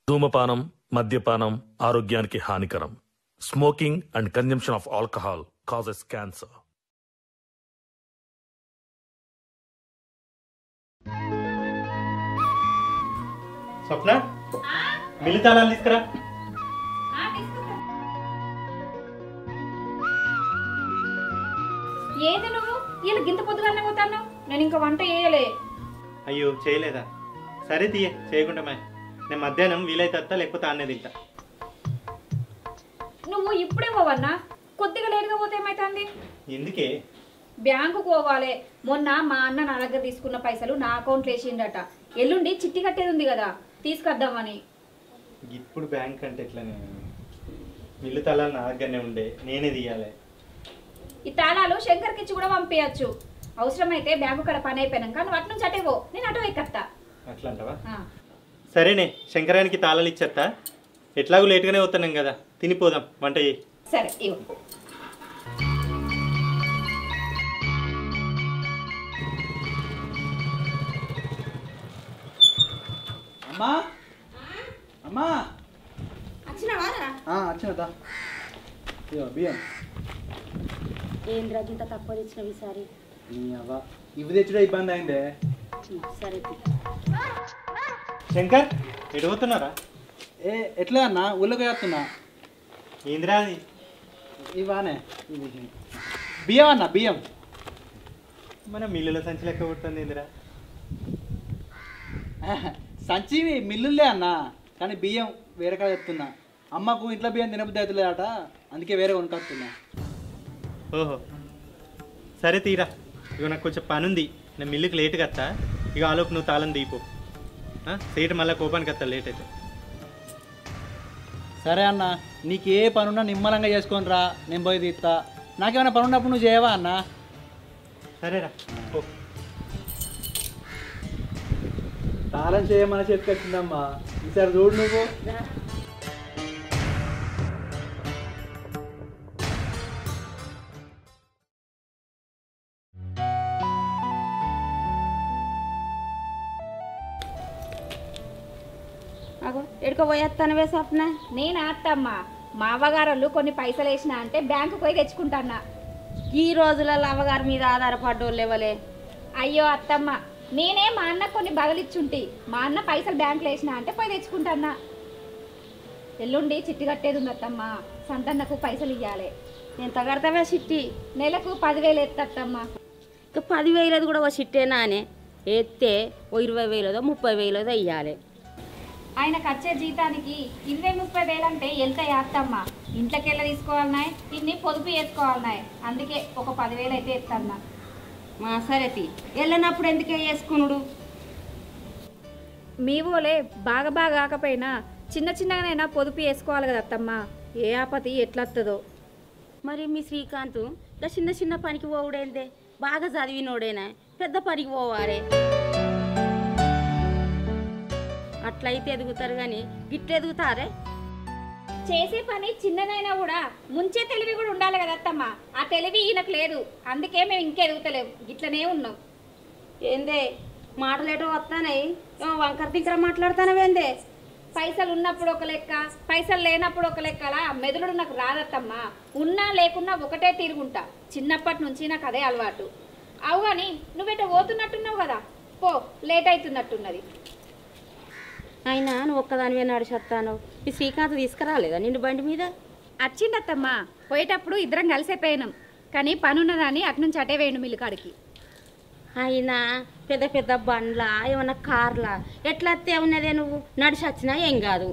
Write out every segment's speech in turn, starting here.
ధూమపానం, మద్యపానం ఆరోగ్యానికి హానికరం. Smoking and consumption of alcohol causes cancer. Swapna, mill తాళాలు తీసుకురా. ఏది నువ్వు ఇలా గింత పొద్దుగానే పోతాను? నేను ఇంకా వంట చేయలే. అయ్యో చేయలేదా? సరే తీయ, చేయకుండా నేను మధ్యాహ్నం వీలైతే వస్తా, లేకపోతే అన్నే తింటా. నువ్వు ఇప్పుడే పోవన్నా? కొద్దిగా లేటుగా పోతే ఏమైతుంది? ఎందుకే? బ్యాంకుకు పోవాలి. మొన్న మా అన్న నా దగ్గర తీసుకున్న పైసలు నా అకౌంట్లో వేసిండట. ఎల్లుండి చిట్టి కట్టేది ఉంది కదా, తీసుకొద్దామని. ఇప్పుడు బ్యాంక్ అంటే ఎట్లనే? మిల్లు తాళాలు నా దగ్గరనే ఉండే, నేనే తీయాలి. ఈ తాళాలు శంకర్కి ఇచ్చి కూడా పంపించచ్చు. అవసరమైతే బ్యాంకు కాడ పని అయిపోయినాక నువ్వు అటు నుంచి అటే పో, నేను అటు ఎక్కత్తా. అట్లా అంటావా? సరేనే, శంకరానికి తాళాలు ఇచ్చేస్తా. ఎట్లాగూ లేట్గానే వస్తున్నాం కదా, తినిపోదాం, వంట చేయి. సరే ఇవ్వు. అమ్మా అమ్మా వచ్చినావారా? వచ్చినదా? బియ్యం ఏం రాజంత తక్కువ తెచ్చినవి ఈసారి? అవ్వ ఇవి తెచ్చుడే ఇబ్బంది అయిందే. సరే శంకర్, ఎటు పోతున్నారా? ఎట్లా అన్న ఊళ్ళోకి వేస్తున్నా. ఏందిరా అది? ఇవానే బియ్యం అన్న, బియ్యం. మన మిల్లుల సంచి లెక్క పుట్టింది. ఏందిరా సంచి మిల్లులే అన్న, కానీ బియ్యం వేరే కాడ చెప్తున్నా. అమ్మకు ఇంట్లో బియ్యం తినబుద్ధి అవుతుందట, అందుకే వేరే కొనుక్కొస్తున్నా. ఓహో సరే తీరా. ఇక నాకు కొంచెం పని ఉంది, నేను మిల్లుకి లేట్గా వస్తా. ఇక ఆలోపు నువ్వు తాళం దీపో. సేటు మళ్ళీ కోపానికి వస్తా లేట్ అయితే. సరే అన్న, నీకు ఏ పనున్నా నిమ్మలంగా చేసుకొని రా, నేను పోయి తీస్తా. నాకేమైనా పని ఉన్నప్పుడు నువ్వు చేయవా అన్న? సరేరా. ఓ తాళం చేయమని చేతికి వచ్చిందమ్మా, ఈసారి చూడు నువ్వు. ఎడుకోపోయేస్తానవే స్వప్న? నేను అత్తమ్మ, మా అవ్వగారు కొన్ని పైసలు వేసినా అంటే బ్యాంకు పోయి తెచ్చుకుంటానా. ఈ రోజులలో అవ్వగారి మీద ఆధారపడ్డోళ్ళు లేవలే. అయ్యో అత్తమ్మ, నేనే మా అన్న కొన్ని బదులిచ్చుంటి. మా అన్న పైసలు బ్యాంకులో వేసినా అంటే పోయి తెచ్చుకుంటానా. ఎల్లుండి చిట్టి కట్టేది ఉంది అత్తమ్మ, సంతన్నకు పైసలు ఇవ్వాలి. ఎంత కడతావే చిట్టి? నెలకు 10,000 ఎత్తత్తమ్మ. 10,000 కూడా ఓ చిట్టేనా అని ఎత్తే ఓ 20,000 30,000 ఇవ్వాలి. ఆయనకు వచ్చే జీతానికి 20-30 అంటే ఎంత అత్తమ్మ? ఇంట్లోకెళ్ళ తీసుకోవాలన్నాయి, ఇన్ని పొదుపు వేసుకోవాలన్నాయి. అందుకే ఒక 10,000 అయితే ఎత్తన్నా. మా సరేతి వెళ్ళినప్పుడు ఎందుకే వేసుకున్నాడు? మీ ఊలే బాగా కాకపోయినా చిన్న చిన్నగానైనా పొదుపు వేసుకోవాలి కదా అత్తమ్మ. ఏ ఆపతి ఎట్లత్తదో. మరి మీ శ్రీకాంత్ ఇంకా చిన్న చిన్న పనికి పోవుడేందే? బాగా చదివినోడేనా? పెద్ద పనికి పోవారే. అట్లయితే ఎదుగుతారు కానీ గిట్ల ఎదుగుతారే? చేసే పని చిన్నదైనా కూడా ముంచే తెలివి కూడా ఉండాలి కదా అత్తమ్మ. ఆ తెలివి ఈయనకు లేదు, అందుకే మేము ఇంకా ఎదుగుతలేము, ఇట్లనే ఉన్నాం. ఏందే మాటలేటో వస్తానాయి, ఏమో వంకర తింకర మాట్లాడుతానవేందే? పైసలు ఉన్నప్పుడు ఒక లెక్క, పైసలు లేనప్పుడు ఒక లెక్కలా మెదలుడు నాకు రాదత్తమ్మా. ఉన్నా లేకున్నా ఒకటే తిరుగుంటా. చిన్నప్పటి నుంచి నాకు అదే అలవాటు. అవు కానీ నువ్వెట పోతున్నట్టున్నావు కదా, పో, లేట్ అవుతున్నట్టున్నది. అయినా నువ్వు ఒక్కదానివే నడిచేస్తాను. ఈ శ్రీకాంత్ తీసుకురాలేదా నిన్ను బండి మీద? వచ్చిందత్తమ్మా, పోయేటప్పుడు ఇద్దరం కలిసిపోయినాం. కానీ పని ఉన్నదని అటునుంచి అటే వేయండు మిల్లుకాడికి. అయినా పెద్ద పెద్ద బండ్లా ఏమన్నా కార్లా ఎట్లా వస్తే ఉన్నదే? నువ్వు నడిచి వచ్చినా ఏం కాదు.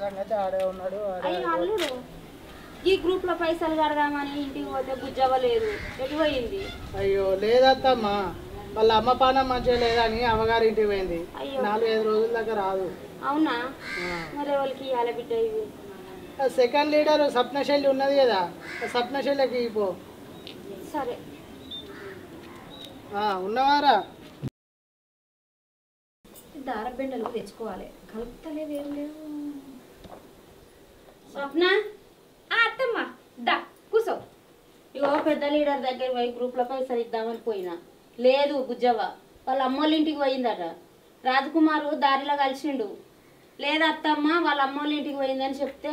సంగతి ఆడే ఉన్నాడు. అల్లుడు ఈ గ్రూప్లో పైసలు కడదామని ఇంటికి పోతే బుజ్జవ్వ లేదు, ఎటు పోయింది? అయ్యో లేదత్తమ్మా, వాళ్ళ అమ్మ పానం మంచిగా లేదని అమ్మగారి ఇంటికి పోయింది. అయ్యో. 4-5 రోజుల దాకా రాదు. అవునా? మరి ఎవరికి ఇవ్వాలి బిడ్డ ఇవి? సెకండ్ లీడర్ సప్నశైలి ఉన్నది కదా, సప్నశైలికి పో. సరే. ఉన్నవారా? దారబెండలు తెచ్చుకోవాలి, కలుపుతలేదు ఏం లేవు. స్వప్న, అత్తమ్మ దా కూసో. ఇగో పెద్ద లీడర్ దగ్గర పోయి గ్రూప్లో పైసలు ఇద్దామని పోయినా, లేదు బుజ్జవ్వ వాళ్ళ అమ్మోళ్ళ ఇంటికి పోయిందట. రాజకుమారు దారిలో కలిసిండు. లేదు అత్తమ్మ వాళ్ళ అమ్మోళ్ళ ఇంటికి పోయిందని చెప్తే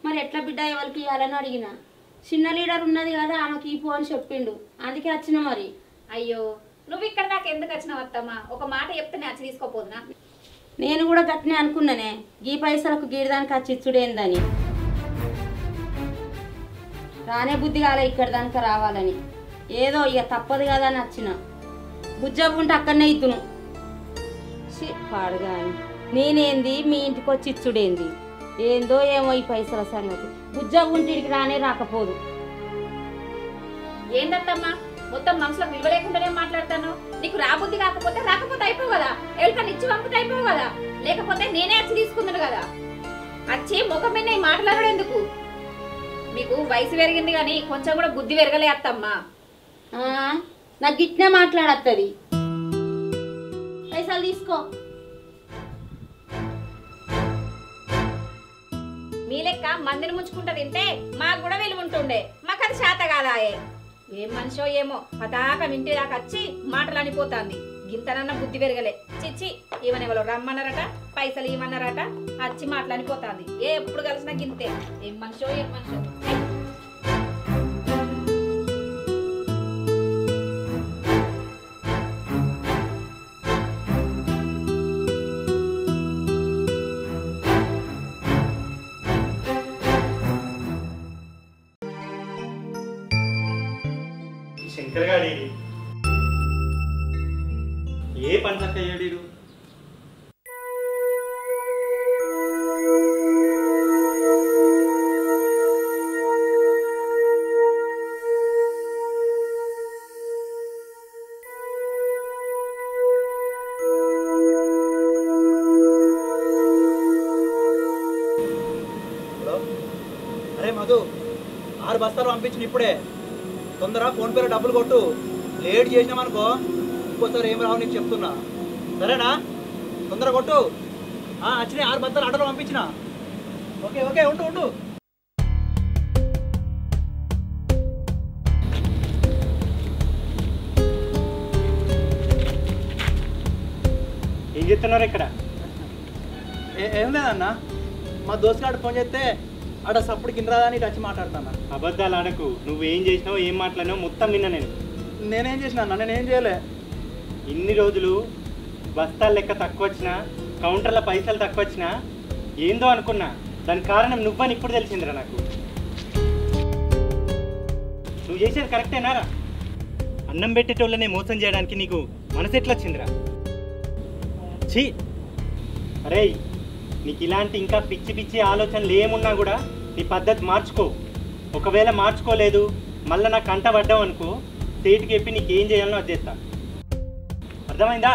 మరి ఎట్లా బిడ్డ ఎవరికి ఇవ్వాలని అడిగిన. చిన్న లీడర్ ఉన్నది కదా ఆమెకి ఇపో అని చెప్పిండు, అందుకే వచ్చిన. మరి అయ్యో నువ్వు ఇక్కడ దాకా ఎందుకు వచ్చినావు అత్తమ్మ? ఒక మాట చెప్తే వచ్చి తీసుకోపోదునా? నేను కూడా గట్టినే అనుకున్నానే, గీ పైసలకు గీడదానికి వచ్చి ఇచ్చుడేందని. రానే బుద్ధి కాలే ఇక్కడ దానికి రావాలని, ఏదో ఇక తప్పదు కదా అని వచ్చిన. బుజ్జవ్వ ఉంటే అక్కడనే ఇద్దును. పాడుగా నేనేంది మీ ఇంటికి వచ్చి ఇచ్చుడేంది? ఏందో ఏమో ఈ పైసల సంగతి. బుజ్జవ్వ ఉంటే ఇడికి రానే రాకపోదు. ఏందత్తమ్మా మొత్తం మనసులో విలువ లేకుండానే మాట్లాడతాను? నీకు రాబుద్ధి రాకపోతే అయిపోవు కదా, ఎవరికన్నా ఇచ్చి పంపితే అయిపోవు కదా, లేకపోతే నేనే వచ్చి తీసుకుందును కదా. వచ్చి ముఖం మీద మాట్లాడడం ఎందుకు? మీకు వయసు పెరిగింది కానీ కొంచెం కూడా బుద్ధి పెరగలే అత్తమ్మా. నాకు గిట్నే మాట్లాడత్తది. పైసలు తీసుకో. మీ లెక్క మందిని ముంచుకుంటా తింటే మాకు కూడా విలువ ఉంటుండే, మాకు అది శాత కాదాయే. ఏం మనిషో ఏమో పతాక ఇంటి దాకా వచ్చి మాటలు అనిపోతాంది. గింతనన్న బుద్ధి పెరగలే. చిచ్చి ఈవెన ఎవరో రమ్మన్నారట, పైసలు ఇవ్వన్నారట, వచ్చి మాటలు అనిపోతాంది. ఎప్పుడు కలిసినా గింతే. ఏం మనిషో ఏం మనిషో. శంకర్ గాడి ఏ పని చక్క అయ్యాడు? హలో, అరే మధు, 6 బస్తాలు పంపించిన ఇప్పుడే. తొందర ఫోన్పేలో డబ్బులు కొట్టు. లేట్ చేసినామనుకో ఇంకోసారి ఏం రావు నీకు చెప్తున్నా, సరేనా? తొందర కొట్టు. వచ్చినాయి 6 బస్తాలు ఆటోలో పంపించిన. ఓకే ఓకే, ఉండు. ఏం చెప్తున్నారు ఇక్కడ? ఏం లేదన్నా, మా దోస్తుగాడు ఫోన్ చేస్తే ఆడ సప్పుడు కింద రాదని ఇటు వచ్చి మాట్లాడుతున్నా. అబద్ధాలు ఆడకు. నువ్వేం చేసినావు, ఏం మాట్లాడినావు మొత్తం విన్నా నేను. నేనేం చేసిన అన్న? నేనేం చేయలే. ఇన్ని రోజులు బస్తాలు లెక్క తక్కువ వచ్చినా, కౌంటర్ల పైసలు తక్కువ వచ్చినా ఏందో అనుకున్నా. దానికి కారణం నువ్వని ఇప్పుడు తెలిసిందిరా నాకు. నువ్వు చేసేది కరెక్టేనారా? అన్నం పెట్టేటోళ్ళనే మోసం చేయడానికి నీకు మనసు ఎట్లా వచ్చిందిరా? ఛీ! అరే, నీకు ఇలాంటి ఇంకా పిచ్చి పిచ్చి ఆలోచనలు ఏమున్నా కూడా నీ పద్ధతి మార్చుకో. ఒకవేళ మార్చుకోలేదు మళ్ళీ నాకు కంట పడ్డావు అనుకో, స్టేట్కి చెప్పి నీకేం చేయాలనో అది చేస్తా. అర్థమైందా?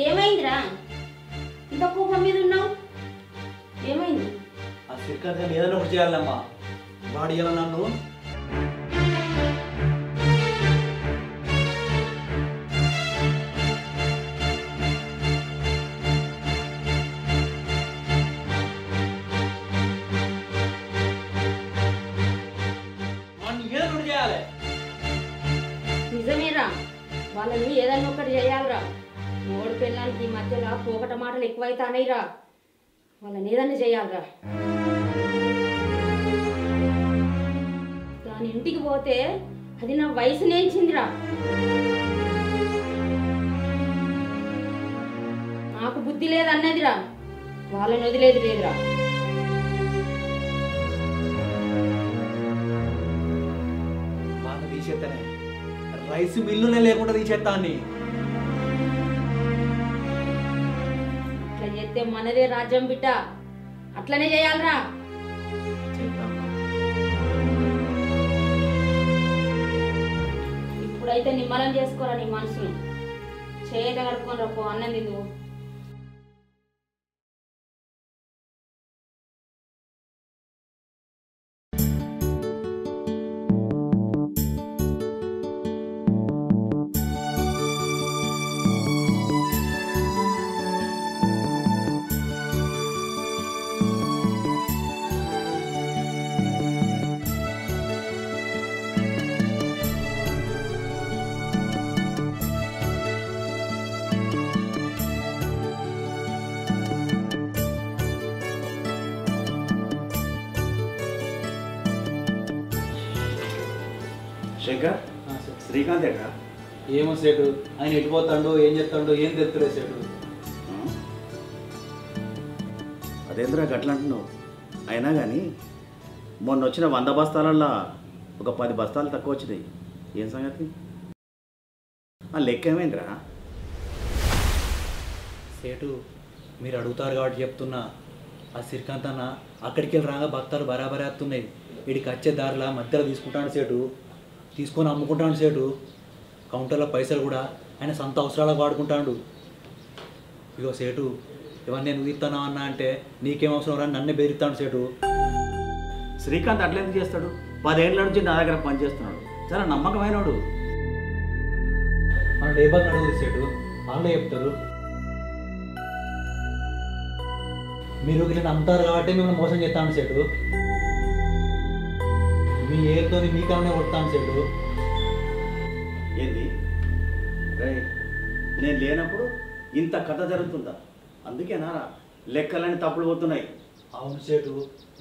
ఏమైందిరా? ఇంత కోపం మీద ఉన్నావు, ఏమైంది? ఆ శ్రీకాంత్ గారిని ఏదైనా ఒకటి చేయాలమ్మా. వాడు ఇలా నన్ను వాళ్ళని ఏదైనా ఒకటి చేయాలిరా. మూడు పిల్లలకి ఈ మధ్యలో పోకట మాటలు ఎక్కువైతానయిరా. వాళ్ళని ఏదైనా చేయాలిరా. దాని ఇంటికి పోతే అది నా వయసు నేర్చిందిరా. నాకు బుద్ధి లేదన్నదిరా. వాళ్ళని వదిలేది లేదురా. బాగా తీసేస్తానే రైస్ మిల్లునే లేకుండా తీసేస్తాన్ని. అట్లా చేస్తే మనదే రాజ్యం బిడ్డ. అట్లనే చేయాలిరా. ఇప్పుడైతే నిమ్మలం చేసుకోరా నీ మనసును. చేత కడుక్కొని రా, పో అన్నం తిందు. శంకర్ శ్రీకాంత్ ఎక్కడ? ఏమో సేటు, ఆయన ఎటుపోతాడు, ఏం చేస్తాడో ఏం తెలుతులే సేటు. అదేంద్రా గట్ల అంటున్నావు? అయినా కానీ మొన్న వచ్చిన 100 బస్తాలల్లో ఒక 10 బస్తాలు తక్కువ వచ్చినాయి. ఏం సంగతి? ఆ లెక్క ఏమైందిరా? సేటు మీరు అడుగుతారు కాబట్టి చెప్తున్నా. ఆ శ్రీకాంత్ అన్న అక్కడికి వెళ్ళి రాగా బస్తాలు బరాబరే వస్తున్నాయి. వీడికి వచ్చే దారిలా మధ్యలో తీసుకుంటాడు సేటు, తీసుకొని అమ్ముకుంటాడు సేటు. కౌంటర్లో పైసలు కూడా ఆయన సొంత అవసరాలకు వాడుకుంటాడు. ఇగో సేటు, ఇవన్నీ నువ్వు ఇస్తానా అన్నా అంటే నీకేం అవసరం రా నన్నే బెదిరిస్తాడు సేటు. శ్రీకాంత్ అట్లెందుకు చేస్తాడు? 10 ఏళ్ళ నుంచి నా దగ్గర పనిచేస్తున్నాడు. చాలా నమ్మకమైనడు. మనం ఏ బాగా అడుగుతుంది సేటు, వాళ్ళే చెప్తారు. మీరు ఇలా నమ్ముతారు కాబట్టి మిమ్మల్ని మోసం చేస్తాను సేటు. మీ ఏరుతో మీ కన్నా కొడతాను సేటు. ఏంది రైట్? నేను లేనప్పుడు ఇంత కథ జరుగుతుందా? అందుకేనారా లెక్కలన్నీ తప్పులు పోతున్నాయి. అవును సేటు,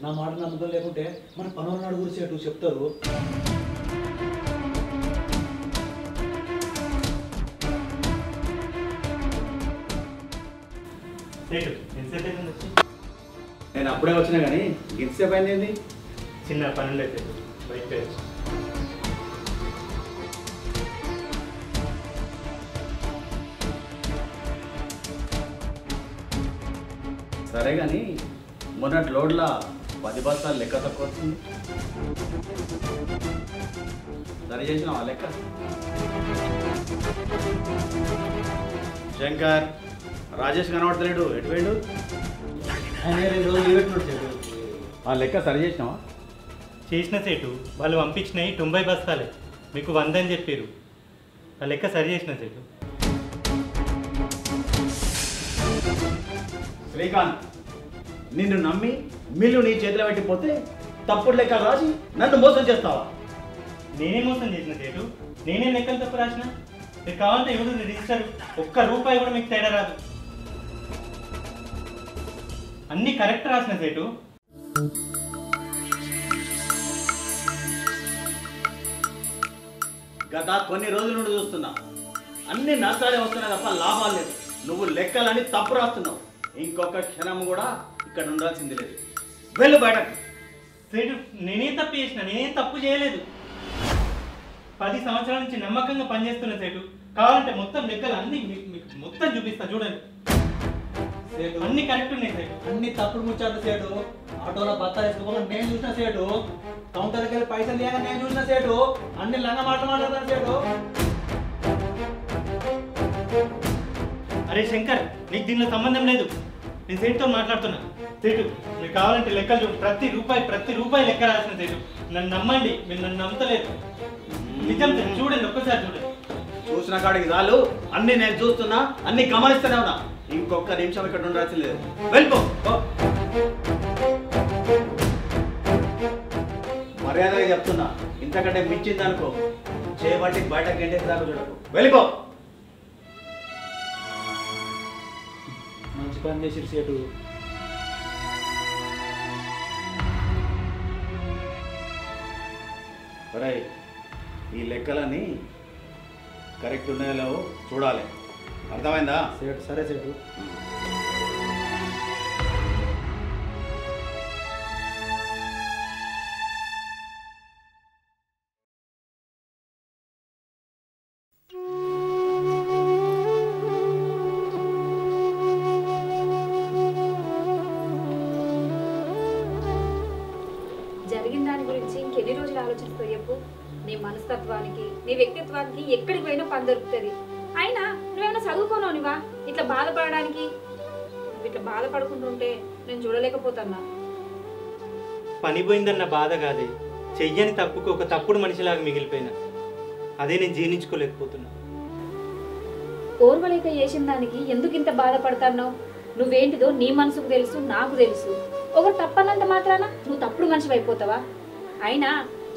నా మాట నమ్మకం లేకుంటే మన పనులను అడుగురు సేటు, చెప్తారు. నేను అప్పుడే వచ్చినా కానీ ఇంతసేపు అయింది ఏంది? చిన్న పనులు అయితే బయట సరే కానీ మొన్నటి లోడ్లా 10 బస్తాలు లెక్క తక్కువ వచ్చింది. సరి చేసినావా లెక్క? శంకర్, రాజేష్ కనబడతలేడు, ఎటు పోయిండు? ఆయన 2 రోజులు లీవ్ పెట్టినాడు సేటు. ఆ లెక్క సరి చేసినావా? చేసిన సేటు. వాళ్ళు పంపించినవి 90 బస్తాలే, మీకు 100 అని చెప్పారు. ఆ లెక్క సరి చేసిన సేటు. శ్రీకాంత్, నిన్ను నమ్మి మిల్లు నీ చేతిలో పెట్టిపోతే తప్పుడు లెక్క రాసి నన్ను మోసం చేస్తావా? నేనే మోసం చేసిన సేటు. నేనే లెక్కలు తప్పు రాసిన. మీరు కావాలంటే ఎవరు రిజిస్టర్, ₹1 కూడా మీకు తేడా రాదు. అన్ని కరెక్ట్ రాసిన సేటు. గత కొన్ని రోజుల నుండి చూస్తున్నా, అన్ని నష్టాలే వస్తున్నాయి తప్ప లాభాలు లేదు. నువ్వు లెక్కలని తప్పు రాస్తున్నావు. ఇంకొక క్షణం కూడా ఇక్కడ ఉండాల్సింది లేదు. వెళ్ళు బయటకు. సేటు, నేనేం తప్పు చేసిన? నేనేం తప్పు చేయలేదు. 10 సంవత్సరాల నుంచి నమ్మకంగా పనిచేస్తున్న సేటు. కావాలంటే మొత్తం లెక్కలు అన్ని మీకు మొత్తం చూపిస్తా, చూడండి. సేటు అన్ని కరెక్ట్ ఉన్నాయి సేటు. అన్ని తప్పుడు ముచ్చాడు సేటు. ఆటోలో బత్తాలు వేసుకోగా నేను చూసిన సేటు. కౌంటర్కి వెళ్ళి పైసలు లేక నేను చూసిన సేటు. అన్ని లంగ మాటలు మాట్లాడతాను సేటు. అరే శంకర్, నీకు దీనిలో సంబంధం లేదు. నేను సేటుతో మాట్లాడుతున్నా. సేటు, మీరు కావాలంటే లెక్కలు చూడు. ప్రతి రూపాయి లెక్క రాసిన సేటు. నన్ను నమ్మండి, మీరు నన్ను నమ్మతలేదు. నిజం సేటు, చూడండి, ఒక్కసారి చూడండి. చూసిన కాడికి చాలు. అన్ని నేను చూస్తున్నా, అన్ని గమనిస్తూనే ఉన్నా. ఇంకొక నిమిషం ఇక్కడ ఉండాల్సి లేదు. వెళ్ళిపో. మర్యాదగా చెప్తున్నా, ఇంతకంటే మించింది అనుకో, చేయబట్టి బయటకు ఎండేసి దాకా చూడకు. వెళ్ళిపో. పని చేసి సేటు. ఒరే ఈ లెక్కలన్నీ కరెక్ట్ ఉన్నాయో చూడాలి, అర్థమైందా? సేటు సరే సేటు. జరిగిన దాని గురించి ఇంకెన్ని రోజులు ఆలోచిస్తావు చెప్పు? నీ మనస్తత్వానికి నీ వ్యక్తిత్వానికి ఎక్కడికి పోయినా పని దొరుకుతుంది. అయినా నువ్వేమైనా చదువుకోనోనివా ఇట్లా బాధపడడానికి? నువ్వు ఇట్లా బాధపడుకుంటుంటే నేను చూడలేకపోతున్నా. పని పోయిందన్న బాధ కాదే, చెయ్యని తప్పుకు ఒక తప్పుడు మనిషిలాగా మిగిలిపోయినా. అదే నేను జీర్ణించుకోలేకపోతున్నా. ఓర్వలేక చేసిన దానికి ఎందుకు ఇంత బాధపడతాన్నావు? నువ్వేంటిదో నీ మనసుకు తెలుసు, నాకు తెలుసు. ఒకరు తప్పన్నంత మాత్రాన నువ్వు తప్పుడు మనిషి అయిపోతావా? అయినా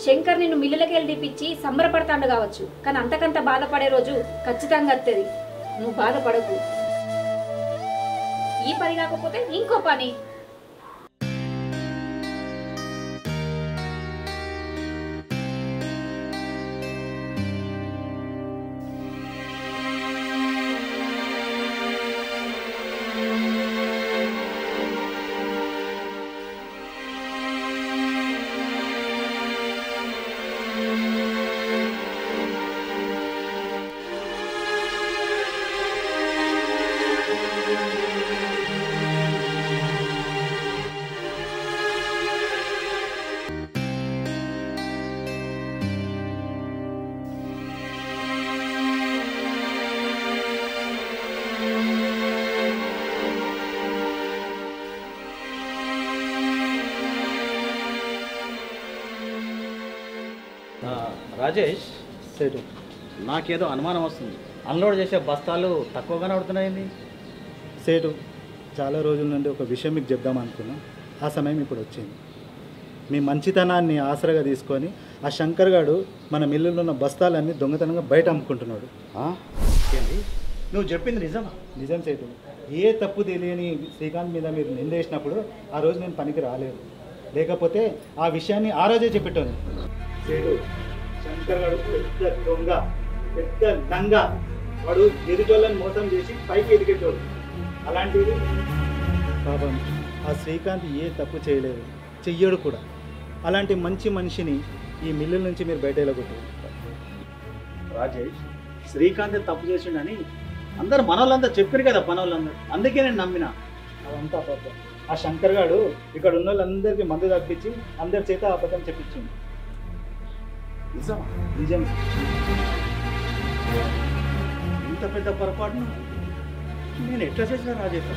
శంకర్ నిన్ను మిల్లులకి వెళ్ళి తీపిచ్చి సంబరపడతాండు కావచ్చు, కానీ అంతకంత బాధపడే రోజు ఖచ్చితంగా వస్తుంది. నువ్వు బాధపడకు. ఈ పని కాకపోతే ఇంకో పని. రాజేష్, సేటు నాకేదో అనుమానం వస్తుంది. అన్లోడ్ చేసే బస్తాలు తక్కువగానే పడుతున్నాయండి. సేటు చాలా రోజుల నుండి ఒక విషయం మీకు చెప్దాం అనుకున్నాం. ఆ సమయం ఇప్పుడు వచ్చింది. మీ మంచితనాన్ని ఆసరగా తీసుకొని ఆ శంకర్ గాడు మన మిల్లులో ఉన్న బస్తాలన్నీ దొంగతనంగా బయట అమ్ముకుంటున్నాడు. ఏంది నువ్వు చెప్పింది నిజమా? నిజం సేటు. ఏ తప్పు తెలియని శ్రీకాంత్ మీద మీరు నిందేసినప్పుడు ఆ రోజు నేను పనికి రాలేదు. లేకపోతే ఆ విషయాన్ని ఆ రోజే చెప్పేటోను. సేటు శంకర్ గాడు పెద్ద దొంగ, పెద్ద దంగ. వాడు ఎదుటోళ్ళని మోసం చేసి పైకి ఎదిగేటోడు. అలాంటిది పాపం ఆ శ్రీకాంత్ ఏ తప్పు చేయలేదు, చెయ్యడు కూడా. అలాంటి మంచి మనిషిని ఈ మిల్లుల నుంచి మీరు బయట వెళ్ళగొట్టారు. రాజేష్, శ్రీకాంత్ తప్పు చేసిండని అందరు మనోళ్ళంతా చెప్పారు కదా, పనోళ్ళందరూ. అందుకే నేను నమ్మిన. అదంతా అబద్ధం. ఆ శంకర్ గాడు ఇక్కడ ఉన్న వాళ్ళందరికీ మందు తప్పించి అందరి చేత అబద్ధం చెప్పించింది. నిజమా? నిజం. ఇంత పెద్ద పొరపాటును నేను ఎట్లా చేసిన రాజేష్?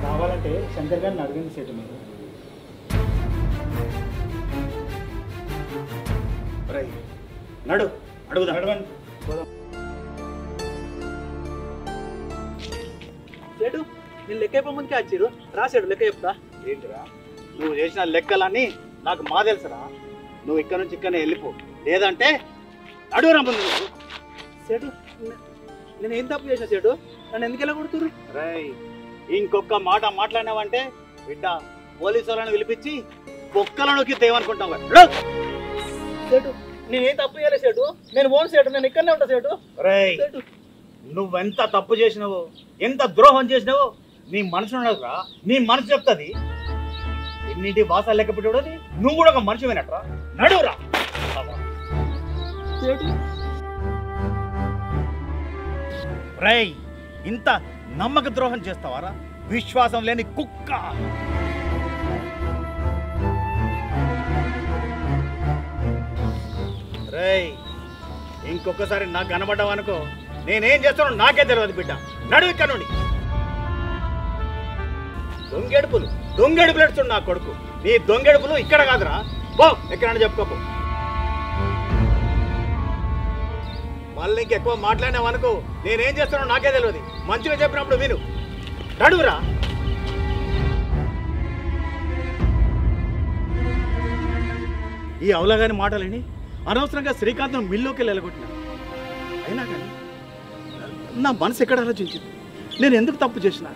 కావాలంటే శంకర్ గారిని అడిగింది సేటు మీరు. నడు అడుగుదా. నడవండి, పోదాం. సేటు నేను లెక్క చెప్ప ముందుకే వచ్చిరు. రాసాడు లెక్క చెప్తా. ఏంటిరా నువ్వు చేసిన లెక్కలన్నీ నాకు మా తెలుసురా. నువ్వు ఇక్కడ నుంచి ఇక్కడనే వెళ్ళిపో, లేదంటే అడుగురా ముందు. సేటు నేను ఏం తప్పు చేసిన సేటు? నన్ను ఎందుకు ఎలా కొడుతురు? రేయ్, ఇంకొక మాట మాట్లాడినావంటే బిడ్డ పోలీసు వాళ్ళని పిలిపించి బొక్కలలోకి తేవనుకుంటావు. సేటు నేనేం తప్పు చేయలేదు సేటు. నేను ఓన్ సేటు, నేను ఇక్కడనే ఉంటా సేటు. రేయ్, సేటు నువ్వెంత తప్పు చేసినావు, ఎంత ద్రోహం చేసినావు నీ మనసు ఉండదురా. నీ మనసు చెప్తుంది. ఎన్నింటి భాష లెక్క పెట్టుకోవడం నువ్వు కూడా ఒక మనిషి వినట్రా. నడువురా. సేటు రేయ్, ఇంత నమ్మక ద్రోహం చేస్తావారా? విశ్వాసం లేని కుక్క. రేయ్, ఇంకొకసారి నాకు కనబడ్డావు అనుకో, నేనేం చేస్తానో నాకే తెలియదు బిడ్డ. నడువు ఇక్కడ నుండి. దొంగెడుపులు ఎడుతుండు నా కొడుకు. నీ దొంగెడుపులు ఇక్కడ కాదురా. పో, ఎక్కడన్నా చెప్పుకోపో. మళ్ళీ ఇంకెక్కువ మాట్లాడినావు అనుకో, నేనేం చేస్తానో నాకే తెలియదు. మంచిగా చెప్పినప్పుడు విను. నడువురా. ఈ అవలగాని మాటలేని అనవసరంగా శ్రీకాంత్ను మిల్లుకి వెళ్ళగొట్టినా. అయినా కానీ నా మనసు ఎక్కడ ఆలోచించింది? నేను ఎందుకు తప్పు చేసిన?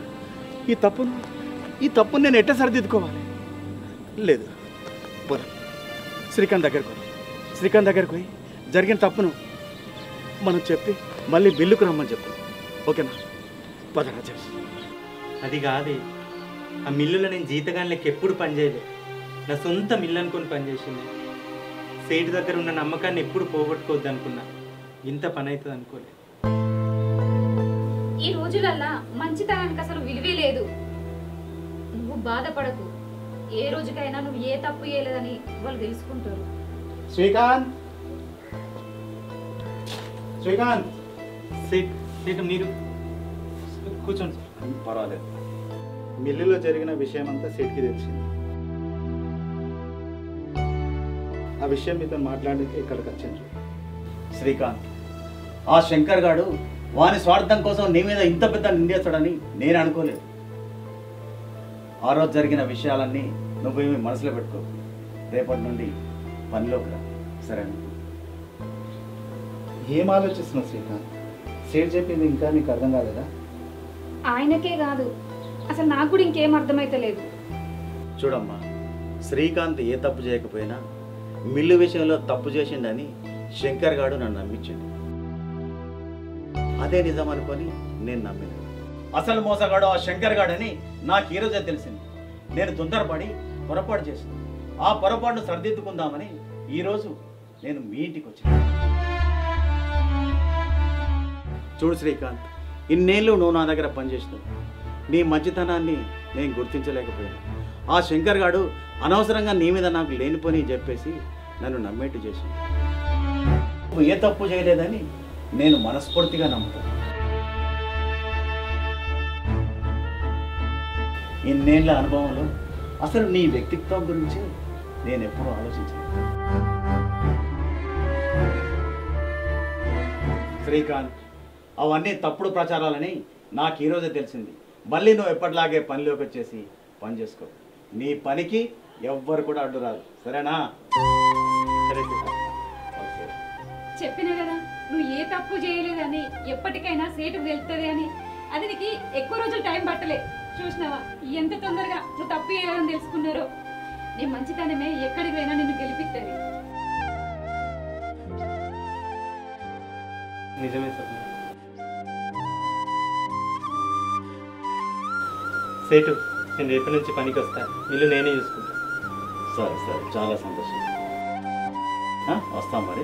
ఈ తప్పును నేను ఎట్ట సరిదిద్దుకోవాలి? లేదు, పోదాం శ్రీకాంత్ దగ్గరకు పోయి జరిగిన తప్పును మనం చెప్పి మళ్ళీ బిల్లుకు రమ్మని చెప్పు. ఓకేనా? పదరా చెప్పు. అది కాదే, ఆ మిల్లులో నేను జీతగాన్లకి ఎప్పుడు పనిచేయలే. నా సొంత మిల్లు అనుకొని పనిచేసింది. సేటు దగ్గర ఉన్న నమ్మకాన్ని ఎప్పుడు పోగొట్టుకోవద్దు అనుకున్నా. ఇంత పని అవుతుంది అనుకోలే. ఈ రోజులల్లా మంచితనానికి అసలు విలువే లేదు. నువ్వు బాధపడకు. ఏ రోజుకైనా నువ్వు ఏ తప్పు చేయలేదని వాళ్ళు తెలుసుకుంటారు. శ్రీకాంత్ సేటు మీరు కూర్చోండి. పర్వాలేదు. మిల్లులో జరిగిన విషయం అంతా సేట్కి తెలిసింది. ఆ విషయం మీతో మాట్లాడడానికి ఇక్కడికి వచ్చాను. శ్రీకాంత్, ఆ శంకర్ గాడు వాని స్వార్థం కోసం నీ మీద ఇంత పెద్ద నిందేస్తాడని నేను అనుకోలేదు. ఆ రోజు జరిగిన విషయాలన్నీ నువ్వేమి మనసులో పెట్టుకో. రేపటి నుండి పనిలోకి రా, సరేనా? ఏం ఆలోచిస్తున్నావు శ్రీకాంత్? సేట్ చెప్పింది ఇంకా నీకు అర్థం కాలేదా? ఆయనకే కాదు, అసలు నాకు కూడా ఇంకేం అర్థమైతలేదు. చూడమ్మా, శ్రీకాంత్ ఏ తప్పు చేయకపోయినా మిల్లు విషయంలో తప్పు చేసిండని శంకర్ గాడు నన్ను నమ్మించాడు. అదే నిజం అనుకొని నేను నమ్మిన. అసలు మోసగాడు ఆ శంకర్ గాడని నాకు ఈరోజే తెలిసింది. నేను తొందరపడి పొరపాటు చేసింది. ఆ పొరపాటును సరిదిద్దుకుందామని ఈరోజు నేను మీ ఇంటికి వచ్చాను. చూడు శ్రీకాంత్, ఇన్నేళ్ళు నువ్వు నా దగ్గర పనిచేసినావు. నీ మంచితనాన్ని నేను గుర్తించలేకపోయాను. ఆ శంకర్ గాడు అనవసరంగా నీ మీద నాకు లేనిపోని చెప్పేసి నన్ను నమ్మేట్టు చేసింది. నువ్వు ఏ తప్పు చేయలేదని నేను మనస్ఫూర్తిగా నమ్ముతాను. ఇన్నేళ్ల అనుభవంలో అసలు నీ వ్యక్తిత్వం గురించి నేను ఎప్పుడూ ఆలోచించలేదు. శ్రీకాంత్, అవన్నీ తప్పుడు ప్రచారాలని నాకు ఈరోజే తెలిసింది. మళ్ళీ నువ్వు ఎప్పటిలాగే పనిలోకి వచ్చేసి పని చేసుకో. నీ పనికి ఎవ్వరు కూడా అడ్డు రాదు, సరేనా? సరే. చెప్పినా కదా నువ్వు ఏ తప్పు చేయలేదని, ఎప్పటికైనా సేటుకు వెళ్తుంది అని. అది నీకు ఎక్కువ రోజులు టైం పట్టలే. చూసినావా ఎంత తొందరగా నువ్వు తప్పు చేయాలని తెలుసుకున్నారో. నీ మంచితనమే ఎక్కడికి పోయినా నిన్ను గెలిపిస్తుంది. నిజమే సార్. సేటు, నేను రేపటి నుంచి పనికి వస్తాను. మిల్లు నేనే చూసుకుంటాను. సరే సరే, చాలా సంతోషం. వస్తాం మరి.